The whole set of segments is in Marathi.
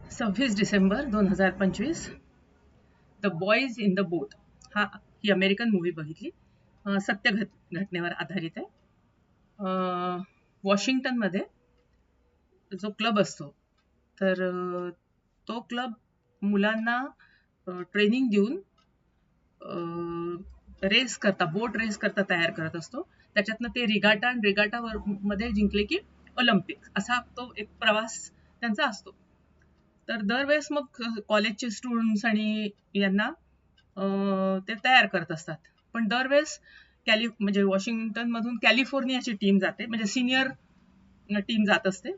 26 December 2025 the boys in the boat he American movie बघितली. सत्य घटनेवर आधारित आहे. वॉशिंग्टनमध्ये जो क्लब असतो तर तो क्लब मुलांना ट्रेनिंग देऊन बोट रेस करता तयार करत असतो. त्याच्यातनं ते रिगाटा मध्ये जिंकले की ऑलिम्पिक असा तो एक प्रवास त्यांचा असतो. तर दरवेळेस मग कॉलेजचे स्टुडंट्स आणि यांना ते तयार करत असतात. पण दरवेळेस म्हणजे वॉशिंग्टन मधून कॅलिफोर्नियाची टीम जाते, म्हणजे सिनियर टीम जात असते,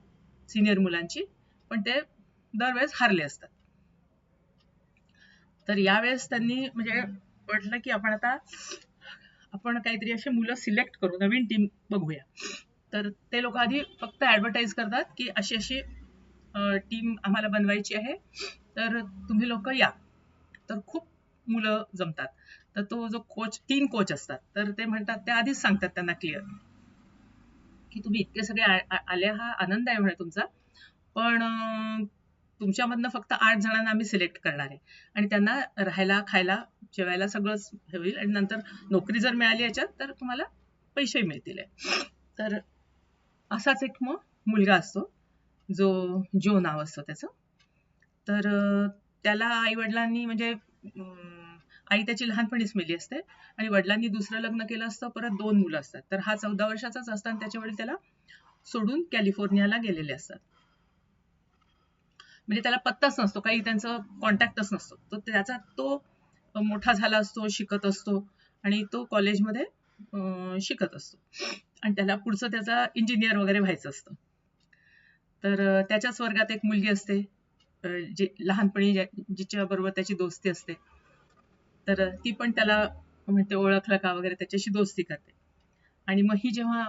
सिनियर मुलांची, पण ते दरवेळेस हारले असतात. तर यावेळेस त्यांनी म्हणजे म्हटलं की आपण काहीतरी अशी मुलं सिलेक्ट करू, नवीन टीम बघूया. तर ते लोक आधी फक्त ऍडव्हर्टाईज करतात की अशी अशी टीम आम्हाला बनवायची आहे, तर तुम्ही लोक या. तर खूप मुलं जमतात. तर तो जो कोच, 3 कोच असतात, तर ते म्हणतात, ते आधीच सांगतात त्यांना क्लिअर की तुम्ही इतके सगळे आले, हा आनंद आहे म्हणे तुमचा, पण तुमच्यामधनं फक्त 8 जणांना आम्ही सिलेक्ट करणार आहे आणि त्यांना राहायला, खायला, जेवायला सगळंच होईल आणि नंतर नोकरी जर मिळाली याच्यात तर तुम्हाला पैसे मिळतील. तर असाच एक मग मुलगा असतो, जो नाव असतं त्याचं. तर त्याला आई वडिलांनी म्हणजे आई त्याची लहानपणीच मेली असते आणि वडिलांनी दुसरं लग्न केलं असतं, परत 2 मुलं असतात. तर हा 14 वर्षाचाच असतो आणि त्याचे वडील त्याला सोडून कॅलिफोर्नियाला गेलेले असतात. म्हणजे त्याला पत्ताच नसतो, काही त्यांचं कॉन्टॅक्टच नसतो. तो त्याचा मोठा झाला असतो, शिकत असतो आणि तो कॉलेजमध्ये शिकत असतो आणि त्याला पुढचं त्याचा इंजिनियर वगैरे व्हायचं असतं. तर त्याच्याच वर्गात एक मुलगी असते, जी लहानपणी जिच्या बरोबर त्याची दोस्ती असते. तर ती पण त्याला म्हणते ओळखलं का वगैरे, त्याच्याशी दोस्ती करते. आणि मग ही जेव्हा,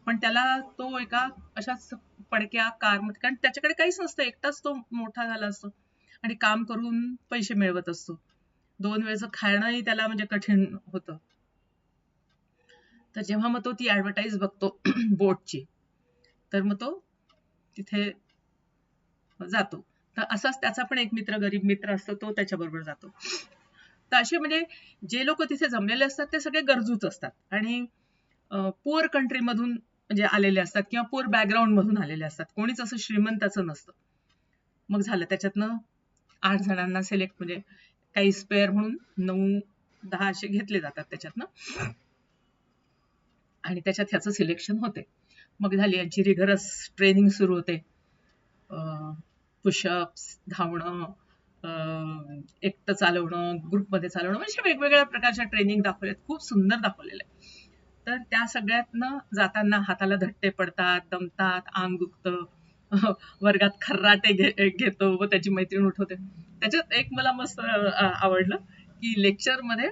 पण त्याला तो एका अशाच पडक्या कारमध्ये, कारण त्याच्याकडे काहीच नसतं, एकटाच तो मोठा झाला असतो आणि काम करून पैसे मिळवत असतो. 2 वेळचं खाणंही त्याला म्हणजे कठीण होतं. तर जेव्हा मग तो ती ऍडव्हर्टाईज बघतो बोटची, तर मग तो तिथे जातो. तर असाच त्याचा पण एक गरीब मित्र असतो, तो त्याच्याबरोबर जातो. तर असे म्हणजे जे लोक तिथे जमलेले असतात ते सगळे गरजूच असतात आणि पुअर कंट्री मधून म्हणजे आलेले असतात किंवा पुअर बॅकग्राऊंड मधून आलेले असतात. कोणीच असं श्रीमंताचं नसतं. मग झालं, त्याच्यातनं 8 जणांना सिलेक्ट, म्हणजे काही स्पेअर म्हणून 9-10 असे घेतले जातात त्याच्यातनं आणि त्याच्यात ह्याचं सिलेक्शन होते. मग झाली यांची रिगरस ट्रेनिंग सुरू होते. पुशअप्स, धावणं, एकटं चालवणं, ग्रुपमध्ये चालवणं, म्हणजे वेगवेगळ्या प्रकारच्या ट्रेनिंग दाखवल्यात, खूप सुंदर दाखवलेलं आहे. तर त्या सगळ्यातनं जाताना हाताला धट्टे पडतात, दमतात, अंग दुखतं, वर्गात खर्राटे घेतो व त्याची मैत्रीण उठवते. त्याच्यात एक मला मस्त आवडलं की लेक्चरमध्ये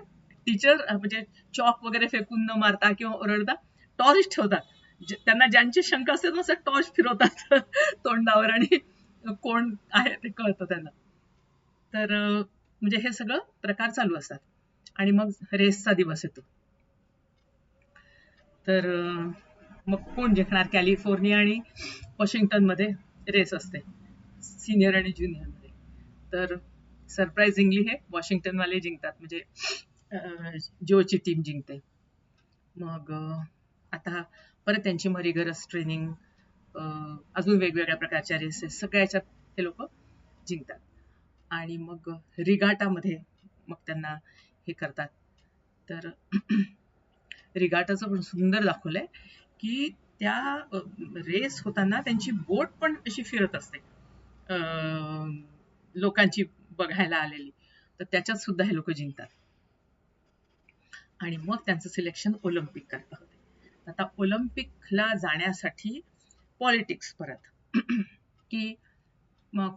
टीचर म्हणजे चॉक वगैरे फेकून न मारता किंवा ओरडता टॉर्च ठेवतात. त्यांना ज्यांची शंका असेल मग टॉर्च फिरवतात तोंडावर आणि कोण आहे ते कळतं त्यांना. तर म्हणजे हे सगळं प्रकार चालू असतात आणि मग रेसचा दिवस येतो. तर मग कोण जिंकणार? कॅलिफोर्निया आणि वॉशिंग्टन मध्ये रेस असते, सिनियर आणि ज्युनियर मध्ये. तर सरप्राइझिंगली हे वॉशिंग्टनवाले जिंकतात, म्हणजे जोची टीम जिंकते. मग आता परत त्यांची मग रिगरस ट्रेनिंग, अजून वेगवेगळ्या प्रकारच्या रेसेस, सगळ्या याच्यात हे लोक जिंकतात आणि मग रिगाटामध्ये मग त्यांना हे करतात. तर रिगाटाचं पण सुंदर दाखवलंय की त्या रेस होताना त्यांची बोट पण अशी फिरत असते, लोकांची बघायला आलेली. तर त्याच्यात सुद्धा हे लोक जिंकतात आणि मग त्यांचं सिलेक्शन ऑलिम्पिक करता होते. आता ऑलिम्पिकला जाण्यासाठी पॉलिटिक्स परत की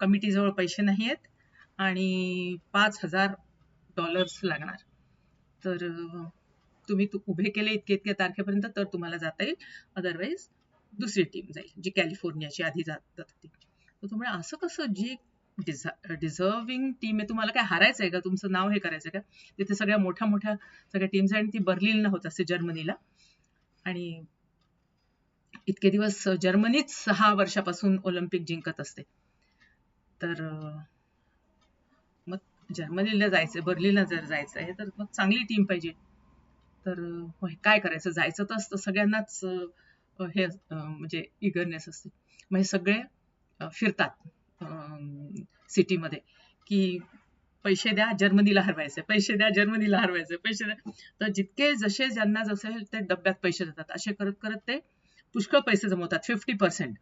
कमिटीजवळ पैसे नाही आहेत आणि $5,000 लागणार. तर तुम्ही उभे केले इतके तारखेपर्यंत तर तुम्हाला जाता येईल, अदरवाईज दुसरी टीम जाईल जी कॅलिफोर्नियाची आधी जात होती. तर तुम्हाला असं कसं, जी डिझर्विंग टीम आहे, तुम्हाला काय हारायचं आहे का? तुमचं नाव हे करायचं का? तिथे सगळ्या मोठ्या मोठ्या सगळ्या टीम्स आहे आणि ती बर्लिनला होत असते, जर्मनीला. आणि इतके दिवस जर्मनीच 6 वर्षापासून ऑलिम्पिक जिंकत असते. तर मग जर्मनीला जायचंय, बर्लिनला जर जायचं आहे तर मग चांगली टीम पाहिजे. तर मग काय करायचं, जायचं तर असतं सगळ्यांनाच, हे म्हणजे इगरनेस असते. मग हे सगळे फिरतात सिटीमध्ये की पैसे द्या, जर्मनीला हरवायचे, पैसे द्या, जर्मनीला हरवायचे, पैसे द्या. तर जितके जसे ज्यांना जसे ते डब्यात पैसे देतात, असे करत करत ते पुष्कळ पैसे जमवतात, 50%.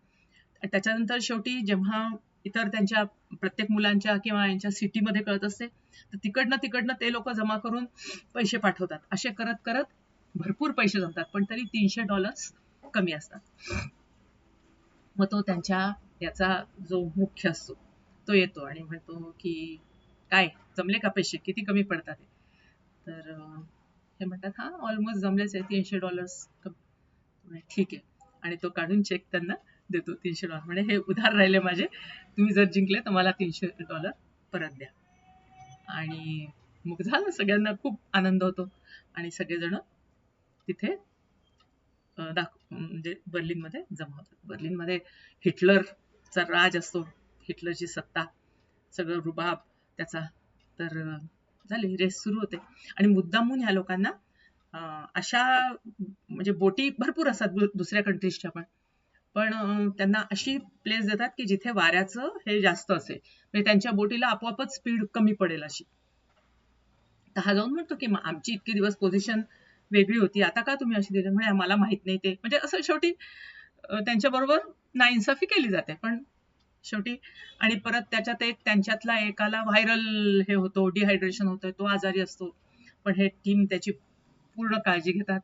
त्याच्यानंतर शेवटी जेव्हा इतर त्यांच्या प्रत्येक मुलांच्या किंवा यांच्या सिटीमध्ये कळत असते, तर तिकडनं ते लोक जमा करून पैसे पाठवतात. असे करत करत भरपूर पैसे जमतात, पण तरी $300 कमी असतात. मग तो त्यांच्या याचा जो मुख्य असतो तो येतो आणि म्हणतो की काय जमले का पैसे, किती कमी पडतात ते. तर हे म्हणतात हा ऑलमोस्ट जमलेच आहे, $300 ठीक आहे. आणि तो काढून चेक त्यांना देतो, $300. म्हणजे हे उधार राहिले माझे, तुम्ही जर जिंकले तर मला $300 परत द्या. आणि मग झालं, सगळ्यांना खूप आनंद होतो आणि सगळेजण तिथे म्हणजे बर्लिनमध्ये जमा होतात. बर्लिनमध्ये हिटलरचा राज असतो, हिटलरची सत्ता, सगळं रुबाब त्याचा. तर झाली रेस सुरू होते. आणि मुद्दामून ह्या लोकांना अशा म्हणजे बोटी भरपूर असतात दुसऱ्या कंट्रीजच्या पण त्यांना अशी प्लेस देतात की जिथे वाऱ्याचं हे जास्त असेल, म्हणजे त्यांच्या बोटीला आपोआपच स्पीड कमी पडेल अशी. तर हा जाऊन म्हणतो की आमची इतके दिवस पोझिशन वेगळी होती, आता का तुम्ही अशी दिली? म्हणजे मला माहित नाही ते, म्हणजे असं शेवटी त्यांच्याबरोबर नाइंसाफी केली जाते. पण शेवटी आणि परत त्याच्यात एक त्यांच्यातला एकाला व्हायरल हे होतो, डिहायड्रेशन होतं, तो आजारी असतो. पण हे टीम त्याची पूर्ण काळजी घेतात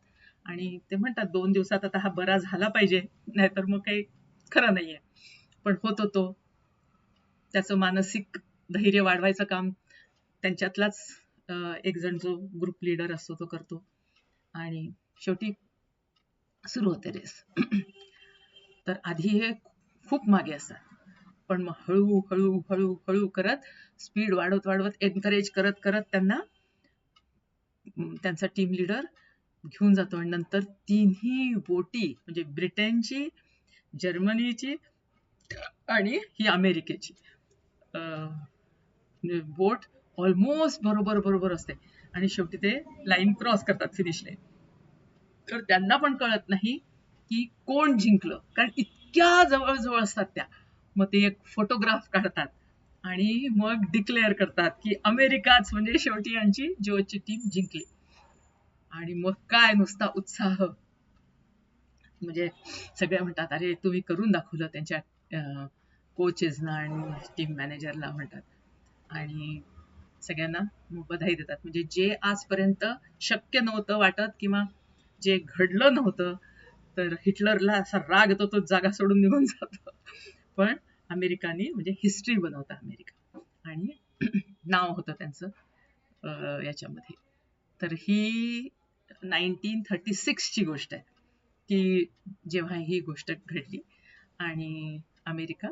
आणि ते म्हणतात 2 दिवसात आता हा बरा झाला पाहिजे, नाहीतर मग काही खरं नाहीये. पण होतो तो, त्याचं मानसिक धैर्य वाढवायचं काम त्यांच्यातलाच एक जण जो ग्रुप लीडर असतो तो करतो. आणि शेवटी सुरू होते रेस. तर आधी हे खूप मागे असतात, पण मग हळू हळू हळू हळू करत स्पीड वाढवत वाढवत एनकरेज करत करत त्यांना त्यांचा टीम लीडर घेऊन जातो. आणि नंतर तिन्ही बोटी, म्हणजे ब्रिटनची, जर्मनीची आणि ही अमेरिकेची बोट ऑलमोस्ट बरोबर बरोबर असते. आणि शेवटी ते लाईन क्रॉस करतात, फिनिश लाईन. तर त्यांना पण कळत नाही की कोण जिंकलं, कारण इतक्या जवळ असतात त्या. मग ते एक फोटोग्राफ काढतात आणि मग डिक्लेअर करतात की अमेरिकाच म्हणजे शेवटी यांची जिओची टीम जिंकली. आणि मग काय नुसता उत्साह, म्हणजे सगळे म्हणतात अरे तुम्ही करून दाखवलं, त्यांच्या कोचेसना आणि टीम मॅनेजरला म्हणतात. आणि सगळ्यांना बधाई देतात. म्हणजे जे आजपर्यंत शक्य नव्हतं वाटत किंवा जे घडलं नव्हतं, तर हिटलरला असा राग येतो, तो जागा सोडून निघून जातो. पण अमेरिकाने म्हणजे हिस्ट्री बनवता अमेरिका, आणि नाव होतं त्यांचं याच्यामध्ये. तर ही 1936 ची गोष्ट आहे की जेव्हा ही गोष्ट घडली आणि अमेरिका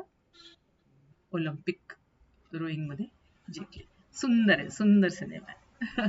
ऑलिम्पिक रोईंग मध्ये जिंकली. सुंदर आहे, सुंदर सिनेमा आहे.